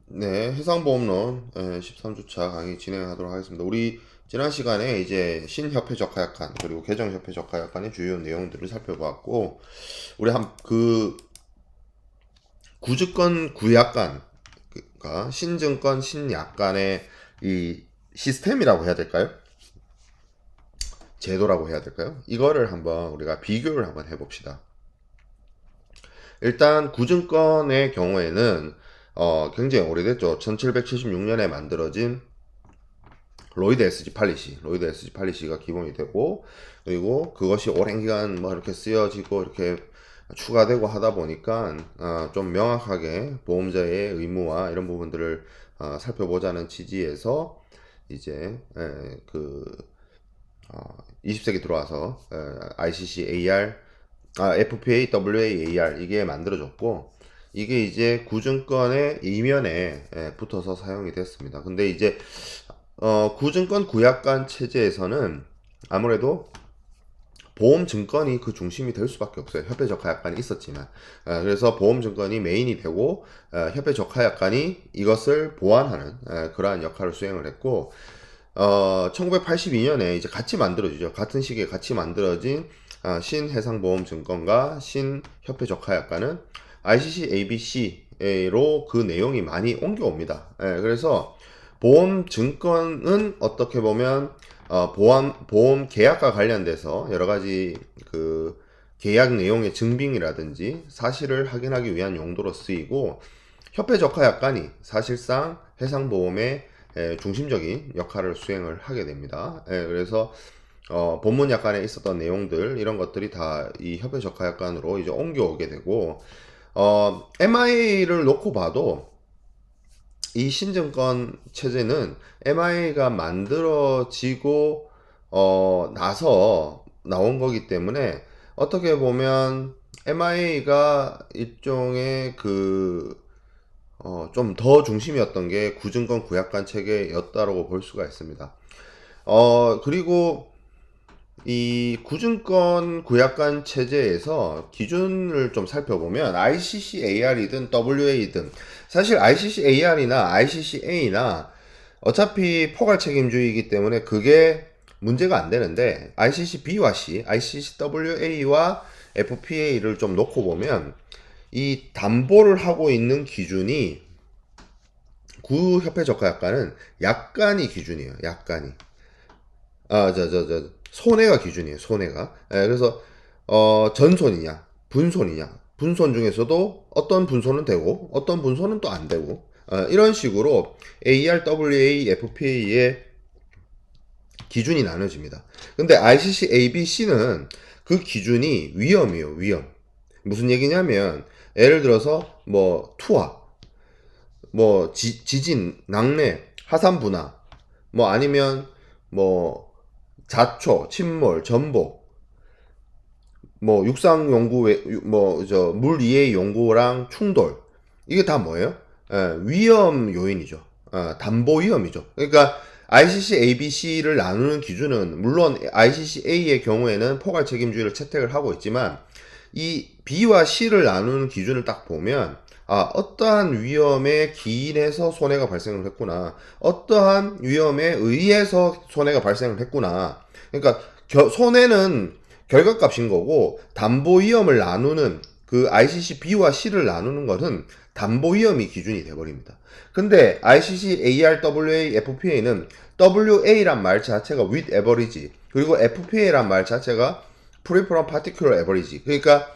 네, 해상보험론 13주차 강의 진행하도록 하겠습니다. 우리 지난 시간에 이제 신협회 적하약관 그리고 개정협회 적하약관의 주요 내용들을 살펴봤고, 우리 구주권 구약관, 그러니까 신증권 신약관의 이 시스템이라고 해야 될까요? 제도라고 해야 될까요? 이거를 한번 우리가 비교를 한번 해봅시다. 일단 구증권의 경우에는 굉장히 오래됐죠. 1776년에 만들어진 로이드 SG 팔리시가 기본이 되고, 그리고 그것이 오랜 기간 뭐 이렇게 쓰여지고 이렇게 추가되고 하다 보니까 좀 명확하게 보험자의 의무와 이런 부분들을 살펴보자는 취지에서 이제 그 20세기 들어와서 ICC AR, FPA, WAAR 이게 만들어졌고, 이게 이제 구증권의 이면에 붙어서 사용이 됐습니다. 근데 이제 구증권 구약관 체제에서는 아무래도 보험증권이 그 중심이 될 수밖에 없어요. 협회적하약관이 있었지만. 그래서 보험증권이 메인이 되고, 협회적하약관이 이것을 보완하는 그러한 역할을 수행을 했고, 1982년에 이제 같이 만들어지죠. 같은 시기에 같이 만들어진 신해상보험증권과 신협회적하약관은 ICC ABC로 그 내용이 많이 옮겨옵니다. 그래서 보험증권은 어떻게 보면 보험 계약과 관련돼서 여러 가지 그 계약 내용의 증빙이라든지 사실을 확인하기 위한 용도로 쓰이고, 협회적하약관이 사실상 해상보험의 중심적인 역할을 수행을 하게 됩니다. 그래서 본문 약관에 있었던 내용들 이런 것들이 다 이 협회적하약관으로 이제 옮겨오게 되고, MIA를 놓고 봐도 이 신증권 체제는 MIA가 만들어지고 나서 나온 거기 때문에, 어떻게 보면 MIA가 일종의 좀 더 중심이었던 게 구증권 구약관 체계였다라고 볼 수가 있습니다. 그리고 이 구증권 구약관 체제에서 기준을 좀 살펴보면 ICC AR이든 WA든, 사실 ICC AR이나 ICC A나 어차피 포괄 책임주의이기 때문에 그게 문제가 안 되는데, ICC B와 C, ICC WA와 FPA를 좀 놓고 보면 이 담보를 하고 있는 기준이 구협회 적하약관은 약간이 기준이에요. 약간이. 손해가 기준이에요. 손해가. 그래서 전손이냐, 분손이냐. 분손 중에서도 어떤 분손은 되고 어떤 분손은 또 안 되고, 이런 식으로 AR, WA, FPA의 기준이 나눠집니다. 근데 ICC ABC는 그 기준이 위험이에요. 위험. 무슨 얘기냐면, 예를 들어서 뭐 투하, 뭐 지진, 낙뢰, 화산 분화, 뭐 아니면 뭐 자초, 침몰, 전복, 뭐 육상 연구, 뭐 저 물 이해 연구랑 충돌, 이게 다 뭐예요? 위험 요인이죠. 담보 위험이죠. 그러니까 ICC ABC를 나누는 기준은, 물론 ICC A의 경우에는 포괄 책임주의를 채택을 하고 있지만, 이 B와 C를 나누는 기준을 딱 보면, 어떠한 위험에 기인해서 손해가 발생을 했구나, 어떠한 위험에 의해서 손해가 발생을 했구나. 그러니까 손해는 결과값인 거고, 담보 위험을 나누는 그 ICC B와 C를 나누는 것은 담보 위험이 기준이 돼버립니다. 근데 ICC AR, WA, FPA는 WA란 말 자체가 with average, 그리고 FPA란 말 자체가 preferred particular average. 그러니까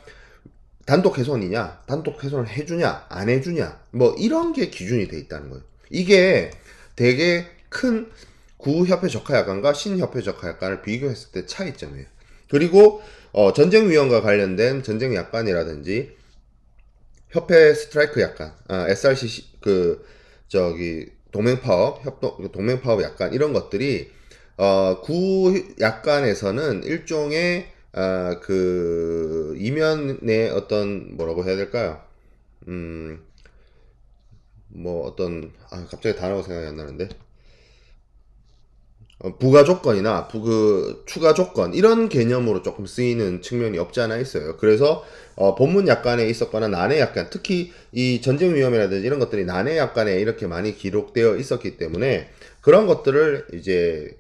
단독 훼손이냐, 단독 훼손을 해주냐, 안 해주냐, 뭐 이런 게 기준이 돼 있다는 거예요. 이게 되게 큰 구협회 적하약관과 신협회 적하약관을 비교했을 때 차이점이에요. 그리고 전쟁 위험과 관련된 전쟁 약관이라든지 협회 스트라이크 약관, SRC 동맹 파업, 협동 동맹 파업 약관, 이런 것들이 구 약관에서는 일종의 이면의 어떤, 뭐라고 해야 될까요? 음, 뭐 어떤, 갑자기 단어가 생각이 안 나는데, 부가 조건이나 추가 조건 이런 개념으로 조금 쓰이는 측면이 없지 않아 있어요. 그래서 본문 약관에 있었거나 난해 약관, 특히 이 전쟁 위험이라든지 이런 것들이 난해 약관에 이렇게 많이 기록되어 있었기 때문에 그런 것들을 이제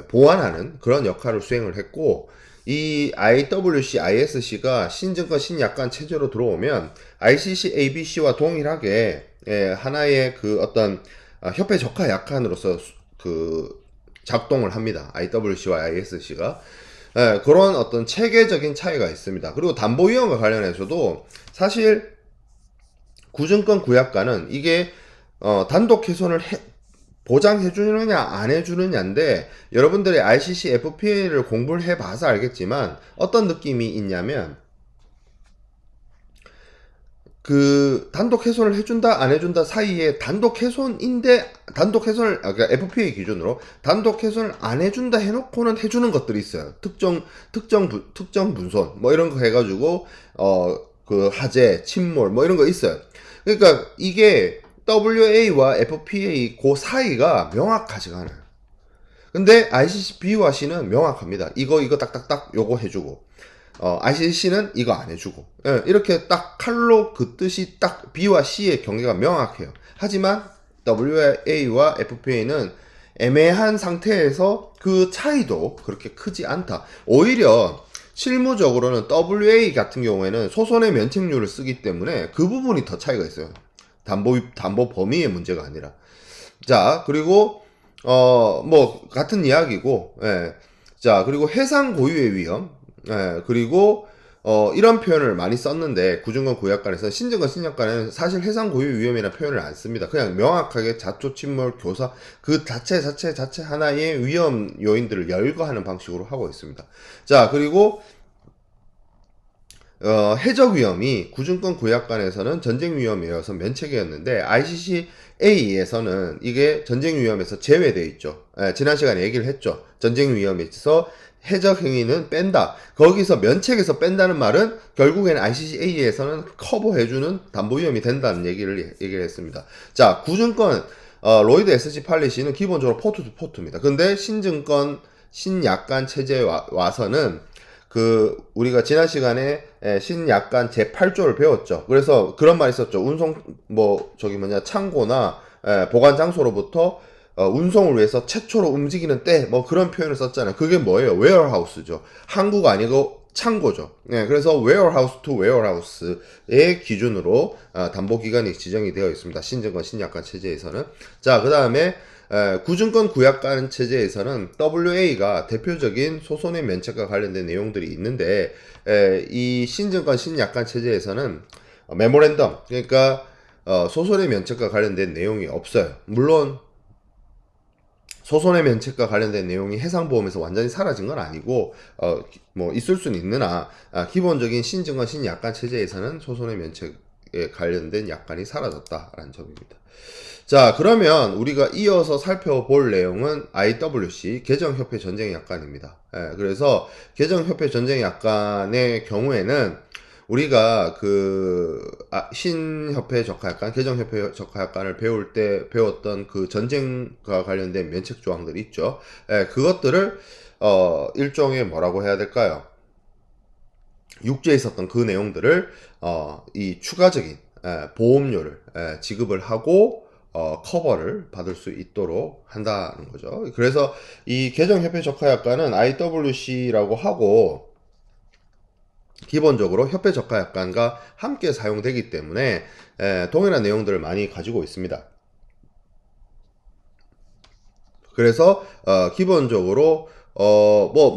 보완하는 그런 역할을 수행을 했고, 이 IWC, ISC가 신증권 신약관 체제로 들어오면 ICC, ABC와 동일하게 하나의 그 어떤 협회 적화 약관으로서 그 작동을 합니다. IWC와 ISC가. 그런 어떤 체계적인 차이가 있습니다. 그리고 담보위원과 관련해서도 사실 구증권 구약관은 이게 단독 훼손을 보장해주느냐 안 해주느냐인데, 여러분들이 ICC FPA를 공부를 해봐서 알겠지만 어떤 느낌이 있냐면, 그 단독 훼손을 해준다 안 해준다 사이에 단독 훼손인데, 그러니까 FPA 기준으로 단독 훼손을 안 해준다 해놓고는 해주는 것들이 있어요. 특정 분손 뭐 이런 거 해가지고 그 하재 침몰 뭐 이런 거 있어요. 그러니까 이게 WA와 FPA 그 사이가 명확하지가 않아요. 근데 ICC B와 C는 명확합니다. 이거 딱딱딱 요거 해주고, ICC는 이거 안 해주고, 이렇게 딱 칼로 긋듯이 딱 B와 C의 경계가 명확해요. 하지만 WA와 FPA는 애매한 상태에서 그 차이도 그렇게 크지 않다. 오히려 실무적으로는 WA 같은 경우에는 소손의 면책률을 쓰기 때문에 그 부분이 더 차이가 있어요. 담보 범위의 문제가 아니라. 자, 그리고 뭐 같은 이야기고, 자, 그리고 해상 고유의 위험, 그리고 이런 표현을 많이 썼는데, 구증권 구약관에서 신증권 신약관에는 사실 해상 고유 위험이라는 표현을 안 씁니다. 그냥 명확하게 자초 침몰 교사 그 자체 하나의 위험 요인들을 열거하는 방식으로 하고 있습니다. 자, 그리고 해적 위험이 구증권 구약관에서는 전쟁 위험이어서 면책이었는데, ICCA에서는 이게 전쟁 위험에서 제외되어 있죠. 지난 시간에 얘기를 했죠. 전쟁 위험에서 해적 행위는 뺀다. 거기서 면책에서 뺀다는 말은 결국에는 ICCA에서는 커버해주는 담보 위험이 된다는 얘기를 했습니다. 자, 구증권 로이드 SG 팔리시는 기본적으로 포트 투 포트입니다. 근데 신증권 신약관 체제에 와서는 우리가 지난 시간에 신약관 제8조를 배웠죠. 그래서 그런 말이 있었죠. 창고나 보관 장소로부터 운송을 위해서 최초로 움직이는 때, 뭐 그런 표현을 썼잖아요. 그게 뭐예요? 웨어하우스죠. 항구가 아니고 창고죠. 그래서 웨어하우스 투 웨어하우스의 기준으로 담보기간이 지정이 되어 있습니다. 신증권 신약관 체제에서는. 자, 그 다음에 구증권 구약관 체제에서는 WA가 대표적인 소손의 면책과 관련된 내용들이 있는데, 이 신증권 신약관 체제에서는 메모랜덤, 그러니까 소손의 면책과 관련된 내용이 없어요. 물론 소손의 면책과 관련된 내용이 해상보험에서 완전히 사라진 건 아니고 뭐 있을 수는 있으나, 기본적인 신증권 신약관 체제에서는 소손의 면책에 관련된 약관이 사라졌다라는 점입니다. 자, 그러면 우리가 이어서 살펴볼 내용은 IWC 개정협회 전쟁약관입니다. 그래서 개정협회 전쟁약관의 경우에는 우리가 신협회 적하약관, 개정협회 적하약관을 배울 때 배웠던 그 전쟁과 관련된 면책 조항들이 있죠. 그것들을 일종의 뭐라고 해야 될까요? 육지에 있었던 그 내용들을 이 추가적인 보험료를 지급을 하고 커버를 받을 수 있도록 한다는 거죠. 그래서 이 개정협회 적하약관은 IWC라고 하고, 기본적으로 협회 적하약관과 함께 사용되기 때문에 동일한 내용들을 많이 가지고 있습니다. 그래서 기본적으로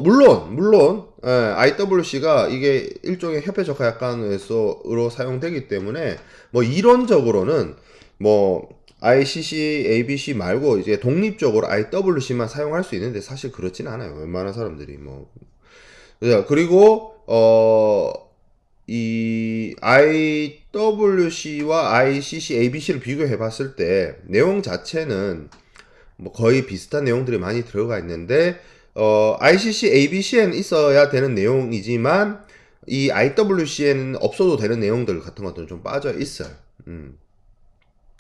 물론 IWC가 이게 일종의 협회 적하약관으로 사용되기 때문에 뭐 이론적으로는 뭐 ICC, ABC 말고 이제 독립적으로 IWC만 사용할 수 있는데, 사실 그렇진 않아요. 웬만한 사람들이 그리고 이 IWC와 ICC, ABC를 비교해 봤을 때 내용 자체는 뭐 거의 비슷한 내용들이 많이 들어가 있는데, ICC, ABC에는 있어야 되는 내용이지만 이 IWC에는 없어도 되는 내용들 같은 것들은 좀 빠져 있어요.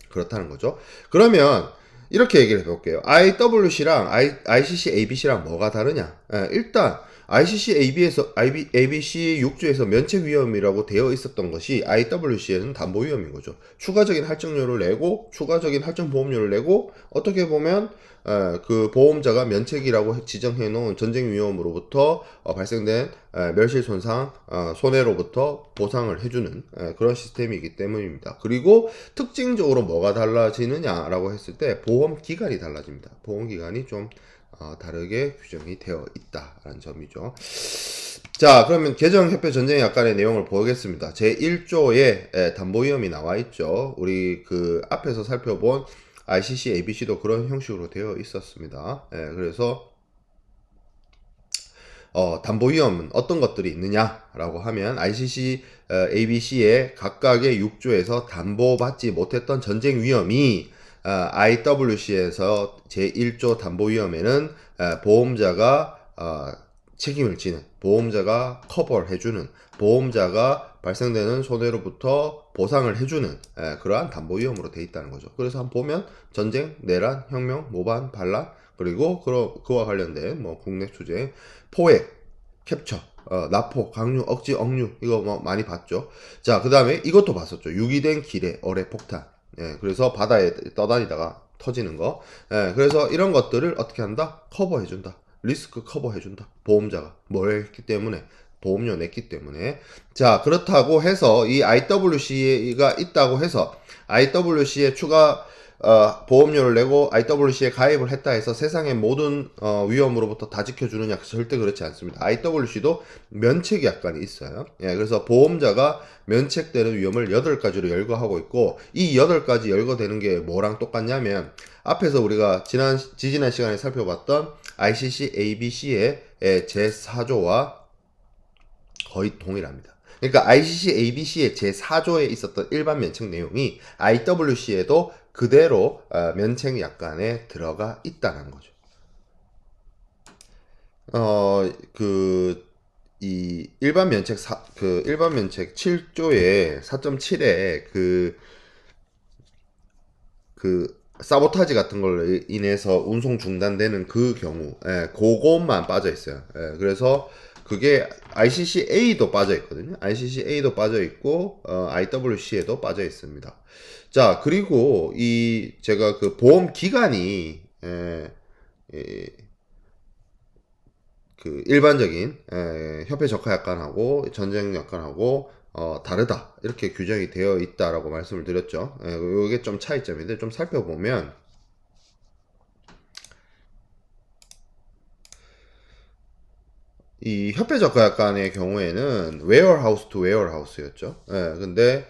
그렇다는 거죠. 그러면 이렇게 얘기를 해볼게요. IWC랑 ICC ABC랑 뭐가 다르냐? 일단 ICC ABC 6조에서 면책 위험이라고 되어 있었던 것이 IWC에는 담보 위험인 거죠. 추가적인 할증료를 내고 추가적인 할증 보험료를 내고 어떻게 보면 그 보험자가 면책이라고 지정해 놓은 전쟁 위험으로부터 발생된 멸실 손상, 손해로부터 보상을 해주는 그런 시스템이기 때문입니다. 그리고 특징적으로 뭐가 달라지느냐라고 했을 때 보험 기간이 달라집니다. 보험 기간이 좀 다르게 규정이 되어 있다라는 점이죠. 자, 그러면 개정협회 전쟁 약관의 내용을 보겠습니다. 제1조에 담보 위험이 나와 있죠. 우리 그 앞에서 살펴본 ICC, ABC도 그런 형식으로 되어 있었습니다. 그래서 담보 위험은 어떤 것들이 있느냐라고 하면 ICC, ABC의 각각의 6조에서 담보받지 못했던 전쟁 위험이 IWC에서 제1조 담보 위험에는 보험자가 책임을 지는, 보험자가 커버를 해주는, 보험자가 발생되는 손해로부터 보상을 해주는 그러한 담보 위험으로 돼 있다는 거죠. 그래서 한번 보면 전쟁, 내란, 혁명, 모반, 반란, 그리고 그와 관련된 뭐 국내 투쟁, 포획, 캡처, 납포, 강류, 억지, 억류 이거 뭐 많이 봤죠. 자, 그 다음에 이것도 봤었죠. 유기된 기뢰, 어뢰, 폭탄. 그래서 바다에 떠다니다가 터지는 거. 그래서 이런 것들을 어떻게 한다? 커버해준다. 리스크 커버해준다. 보험자가 뭘 했기 때문에, 보험료 냈기 때문에. 자, 그렇다고 해서 이 IWC가 있다고 해서 IWC에 추가 보험료를 내고 IWC에 가입을 했다 해서 세상의 모든 위험으로부터 다 지켜주느냐? 절대 그렇지 않습니다. IWC도 면책 약관이 있어요. 그래서 보험자가 면책되는 위험을 8가지로 열거하고 있고, 이 8가지 열거되는 게 뭐랑 똑같냐면 앞에서 우리가 지지난 시간에 살펴봤던 ICC ABC의 제4조와 거의 동일합니다. 그러니까 ICC ABC의 제4조에 있었던 일반 면책 내용이 IWC에도 그대로 면책 약관에 들어가 있다는 거죠. 이 일반 면책 일반 면책 7조의 4.7에 사보타지 같은 걸로 인해서 운송 중단되는 그 경우, 그것만 빠져 있어요. 그래서 그게 ICCA도 빠져 있거든요. ICCA도 빠져 있고, IWC에도 빠져 있습니다. 자, 그리고 제가 그 보험 기간이, 그 일반적인 협회 적하 약관하고 전쟁 약관하고 다르다 이렇게 규정이 되어 있다라고 말씀을 드렸죠. 이게 좀 차이점인데 좀 살펴보면 이 협회 적하 약관의 경우에는 웨어하우스 투 웨어하우스였죠. 근데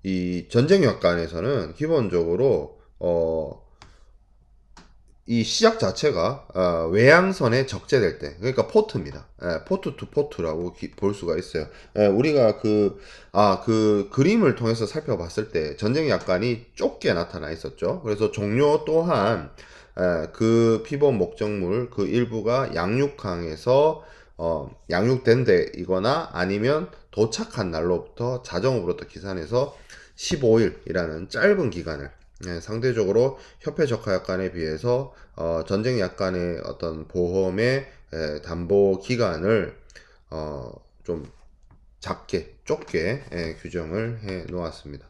이 전쟁 약관에서는 기본적으로 이 시작 자체가 외양선에 적재될 때, 그러니까 포트입니다. 포트 투 포트라고 볼 수가 있어요. 우리가 그 그림을 통해서 살펴봤을 때 전쟁 약관이 좁게 나타나 있었죠. 그래서 종료 또한 그 피본 목적물 그 일부가 양육항에서 양육된 데이거나 아니면 도착한 날로부터 자정으로부터 기산해서 15일이라는 짧은 기간을 상대적으로 협회 적하 약관에 비해서 전쟁 약관의 어떤 보험의 담보 기간을 좀 작게 좁게 규정을 해 놓았습니다.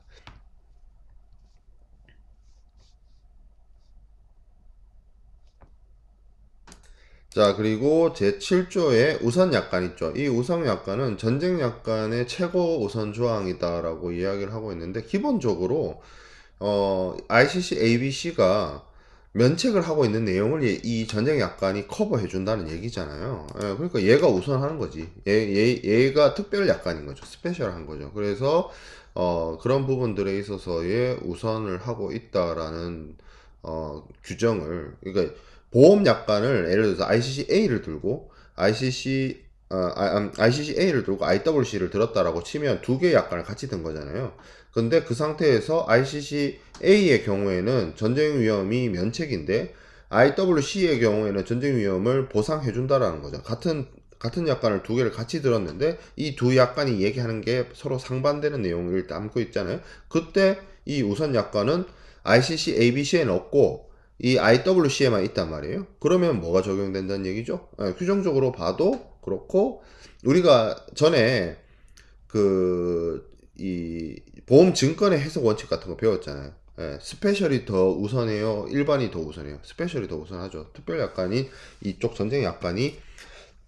자, 그리고 제7조에 우선 약관 있죠. 이 우선 약관은 전쟁 약관의 최고 우선 조항이다라고 이야기를 하고 있는데, 기본적으로 ICC ABC가 면책을 하고 있는 내용을 이 전쟁 약관이 커버해 준다는 얘기잖아요. 그러니까 얘가 우선하는 거지. 얘가 특별 약관인 거죠. 스페셜한 거죠. 그래서 그런 부분들에 있어서의 우선을 하고 있다라는 규정을, 그러니까 보험 약관을 예를 들어서 ICCA를 들고 ICCA를 들고 IWC를 들었다라고 치면 두 개의 약관을 같이 든 거잖아요. 근데 그 상태에서 ICCA의 경우에는 전쟁 위험이 면책인데 IWC의 경우에는 전쟁 위험을 보상해 준다라는 거죠. 같은 같은 약관을 두 개를 같이 들었는데 이 두 약관이 얘기하는 게 서로 상반되는 내용을 담고 있잖아요. 그때 이 우선 약관은 ICC ABC에는 없고 이 IWC에만 있단 말이에요. 그러면 뭐가 적용된다는 얘기죠? 규정적으로 봐도 그렇고, 우리가 전에 이 보험 증권의 해석 원칙 같은 거 배웠잖아요. 스페셜이 더 우선해요? 일반이 더 우선해요? 스페셜이 더 우선하죠. 특별 약관이, 이쪽 전쟁 약관이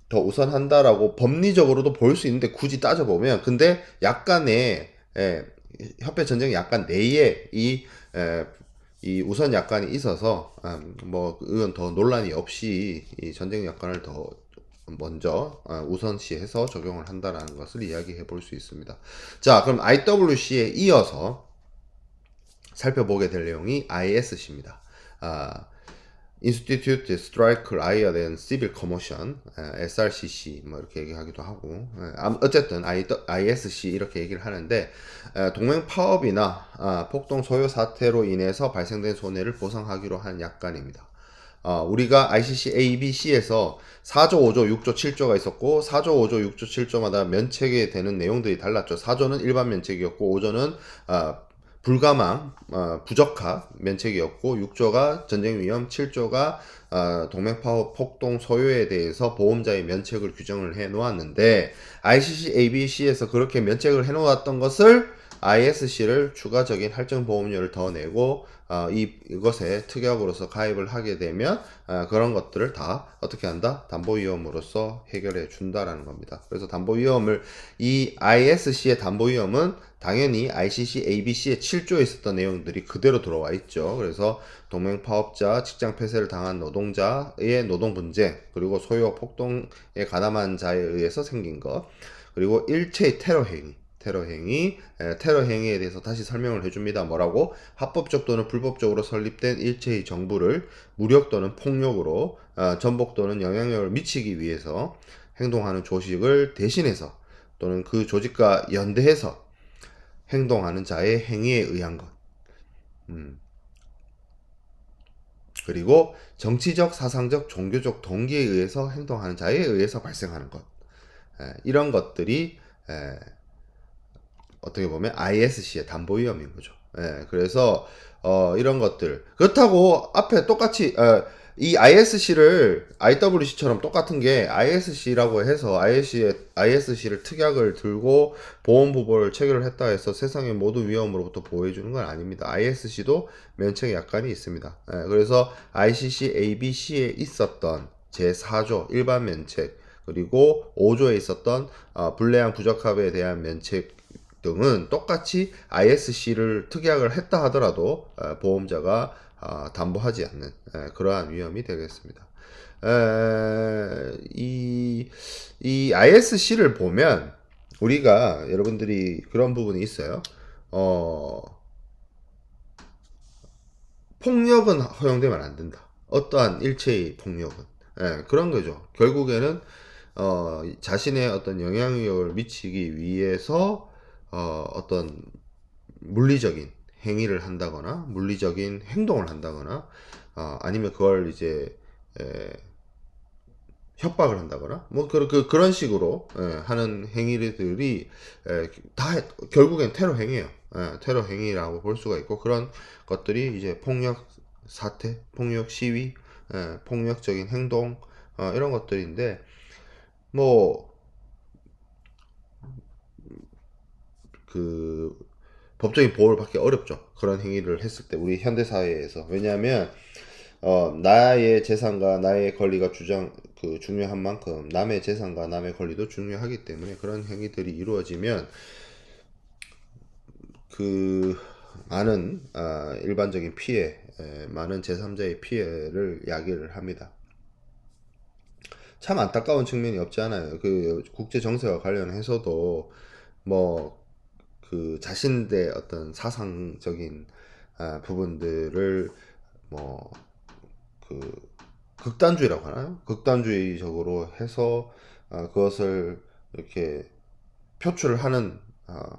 더 우선한다라고 법리적으로도 볼 수 있는데, 굳이 따져보면, 근데 약간의 협회 전쟁 약관 내에 이 우선 약관이 있어서, 뭐 이건 더 논란이 없이 이 전쟁 약관을 더 먼저 우선시해서 적용을 한다라는 것을 이야기해 볼 수 있습니다. 자, 그럼 IWC에 이어서 살펴보게 될 내용이 ISC입니다. Institute de Strike Riot and Civil Commotion, SRCC 뭐 이렇게 얘기하기도 하고, 어쨌든 ISC 이렇게 얘기를 하는데, 동맹 파업이나 폭동 소요 사태로 인해서 발생된 손해를 보상하기로 한 약관입니다. 우리가 ICC ABC에서 4조, 5조, 6조, 7조가 있었고, 4조, 5조, 6조, 7조마다 면책이 되는 내용들이 달랐죠. 4조는 일반 면책이었고, 5조는 불가망, 부적합 면책이었고, 6조가 전쟁 위험, 7조가 동맹파업 폭동 소요에 대해서 보험자의 면책을 규정을 해 놓았는데, ICC ABC에서 그렇게 면책을 해 놓았던 것을 ISC를 추가적인 할증보험료를 더 내고 이것에 특약으로서 가입을 하게 되면 그런 것들을 다 어떻게 한다? 담보위험으로서 해결해 준다라는 겁니다. 그래서 담보위험을, 이 ISC의 담보위험은 당연히 ICC ABC의 7조에 있었던 내용들이 그대로 들어와 있죠. 그래서 동맹파업자, 직장 폐쇄를 당한 노동자의 노동분쟁, 그리고 소요 폭동에 가담한 자에 의해서 생긴 것, 그리고 일체의 테러 행위에 대해서 다시 설명을 해줍니다. 뭐라고? 합법적 또는 불법적으로 설립된 일체의 정부를 무력 또는 폭력으로 전복 또는 영향력을 미치기 위해서 행동하는 조직을 대신해서 또는 그 조직과 연대해서 행동하는 자의 행위에 의한 것. 그리고 정치적, 사상적, 종교적 동기에 의해서 행동하는 자에 의해서 발생하는 것. 이런 것들이 어떻게 보면 ISC의 담보위험인 거죠. 그래서 이런 것들, 그렇다고 앞에 똑같이 이 ISC를 IWC처럼 똑같은 게, ISC라고 해서 ISC를 특약을 들고 보험부보를 체결을 했다 해서 세상의 모든 위험으로부터 보호해주는 건 아닙니다. ISC도 면책 약관이 있습니다. 그래서 ICC ABC에 있었던 제4조 일반 면책, 그리고 5조에 있었던 불례한 부적합에 대한 면책 등은 똑같이 ISC를 특약을 했다 하더라도 보험자가 담보하지 않는 그러한 위험이 되겠습니다. 이 ISC를 보면 우리가, 여러분들이 그런 부분이 있어요. 폭력은 허용되면 안 된다. 어떠한 일체의 폭력은. 그런 거죠. 결국에는 자신의 어떤 영향력을 미치기 위해서 어떤 물리적인 행위를 한다거나 물리적인 행동을 한다거나 아니면 그걸 이제 협박을 한다거나 뭐 그런 식으로 하는 행위들이 다 결국엔 테러 행위예요. 테러 행위라고 볼 수가 있고, 그런 것들이 이제 폭력 사태, 폭력 시위, 폭력적인 행동, 이런 것들인데, 뭐 그 법적인 보호를 받기 어렵죠. 그런 행위를 했을 때 우리 현대 사회에서. 왜냐하면 나의 재산과 나의 권리가 중요한 만큼 남의 재산과 남의 권리도 중요하기 때문에, 그런 행위들이 이루어지면 그 많은 일반적인 피해, 많은 제3자의 피해를 야기를 합니다. 참 안타까운 측면이 없지 않아요. 그 국제 정세와 관련해서도 뭐 그 자신의 어떤 사상적인 부분들을 뭐 그 극단주의라고 하나요? 극단주의적으로 해서 그것을 이렇게 표출을 하는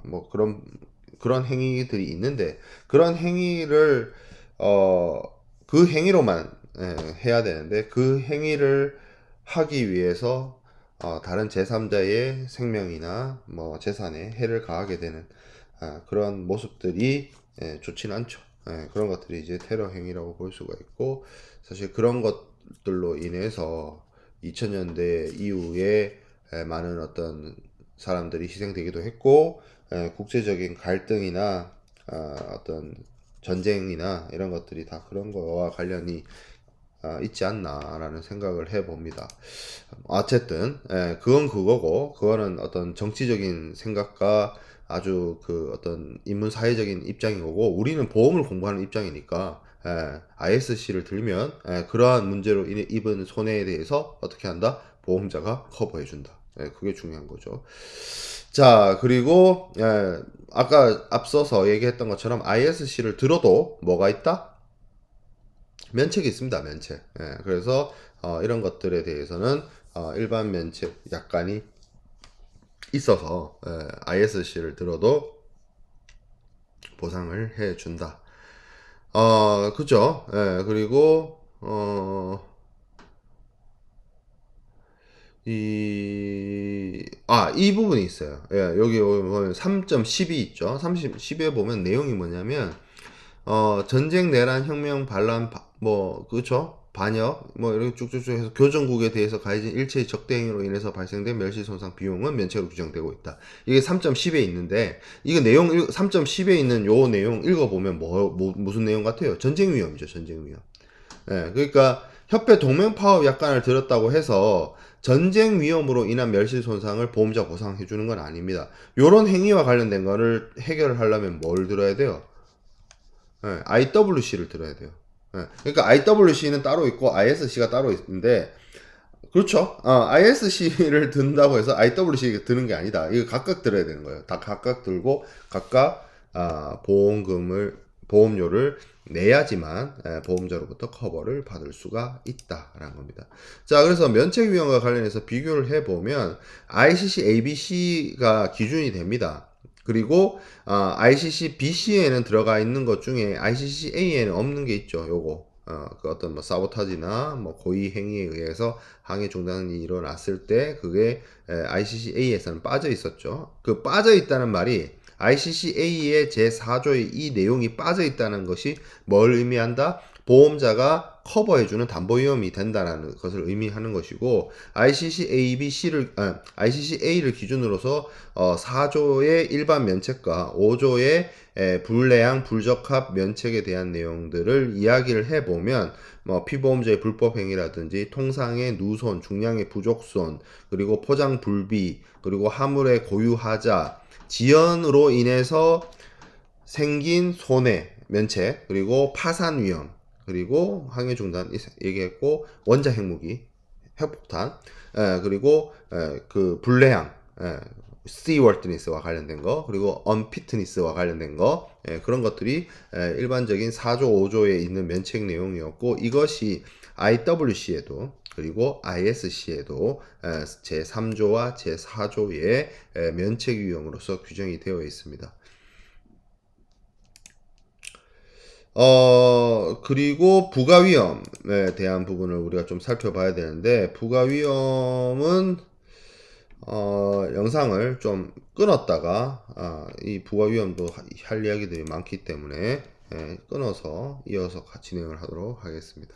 뭐 그런 행위들이 있는데, 그런 행위를 그 행위로만 해야 되는데, 그 행위를 하기 위해서 다른 제3자의 생명이나 뭐 재산에 해를 가하게 되는 그런 모습들이 좋지는 않죠. 그런 것들이 이제 테러 행위라고 볼 수가 있고, 사실 그런 것들로 인해서 2000년대 이후에 많은 어떤 사람들이 희생되기도 했고, 국제적인 갈등이나 어떤 전쟁이나 이런 것들이 다 그런 거와 관련이 있지 않나라는 생각을 해봅니다. 어쨌든 그건 그거고, 그거는 어떤 정치적인 생각과 아주 그 어떤 인문 사회적인 입장인 거고, 우리는 보험을 공부하는 입장이니까 ISC를 들면 그러한 문제로 입은 손해에 대해서 어떻게 한다? 보험자가 커버해 준다. 그게 중요한 거죠. 자, 그리고 아까 앞서서 얘기했던 것처럼 ISC를 들어도 뭐가 있다? 면책이 있습니다. 면책. 그래서 이런 것들에 대해서는 일반 면책 약관이 있어서 ISC를 들어도 보상을 해준다. 그죠? 그리고 이 부분이 있어요. 여기 보면 3.12 있죠. 10에 보면 내용이 뭐냐면 전쟁, 내란, 혁명, 반란, 그쵸? 반역, 이렇게 쭉쭉쭉 해서 교정국에 대해서 가해진 일체의 적대 행위로 인해서 발생된 멸실 손상 비용은 면책으로 규정되고 있다. 이게 3.10에 있는데, 이거 내용, 3.10에 있는 요 내용 읽어보면 무슨 내용 같아요? 전쟁 위험이죠, 전쟁 위험. 그러니까 협회 동맹 파업 약관을 들었다고 해서 전쟁 위험으로 인한 멸실 손상을 보험자 보상해 주는 건 아닙니다. 요런 행위와 관련된 거를 해결을 하려면 뭘 들어야 돼요? IWC를 들어야 돼요. 그러니까 IWC는 따로 있고 ISC가 따로 있는데, 그렇죠. ISC를 든다고 해서 IWC 드는 게 아니다. 이거 각각 들어야 되는 거예요. 다 각각 들고 각각 보험료를 내야지만 보험자로부터 커버를 받을 수가 있다라는 겁니다. 자, 그래서 면책 위험과 관련해서 비교를 해보면 ICC ABC가 기준이 됩니다. 그리고 ICC BC에는 들어가 있는 것 중에 ICC A에는 없는 게 있죠. 요거 그 어떤 뭐 사보타지나 뭐 고의 행위에 의해서 항해 중단이 일어났을 때 그게 ICCA에서는 빠져 있었죠. 그 빠져 있다는 말이 ICCA의 제4조의 이 내용이 빠져 있다는 것이 뭘 의미한다? 보험자가 커버해주는 담보위험이 된다는 것을 의미하는 것이고, ICCA를 기준으로서 4조의 일반 면책과 5조의 불례항, 불적합 면책에 대한 내용들을 이야기를 해보면, 피보험자의 불법행위라든지 통상의 누손, 중량의 부족손, 그리고 포장 불비, 그리고 화물의 고유하자, 지연으로 인해서 생긴 손해, 면책, 그리고 파산 위험, 그리고 항해 중단 얘기했고, 원자 핵무기, 핵폭탄, 그리고 그 불례항, seaworthiness와 관련된 거, 그리고 unfitness와 관련된 거, 그런 것들이 일반적인 4조, 5조에 있는 면책 내용이었고, 이것이 IWC에도 그리고 ISC에도 제3조와 제4조의 면책 위험으로서 규정이 되어 있습니다. 그리고 부가위험에 대한 부분을 우리가 좀 살펴봐야 되는데, 부가위험은 영상을 좀 끊었다가 이 부가위험도 할 이야기들이 많기 때문에 끊어서 이어서 진행을 하도록 하겠습니다.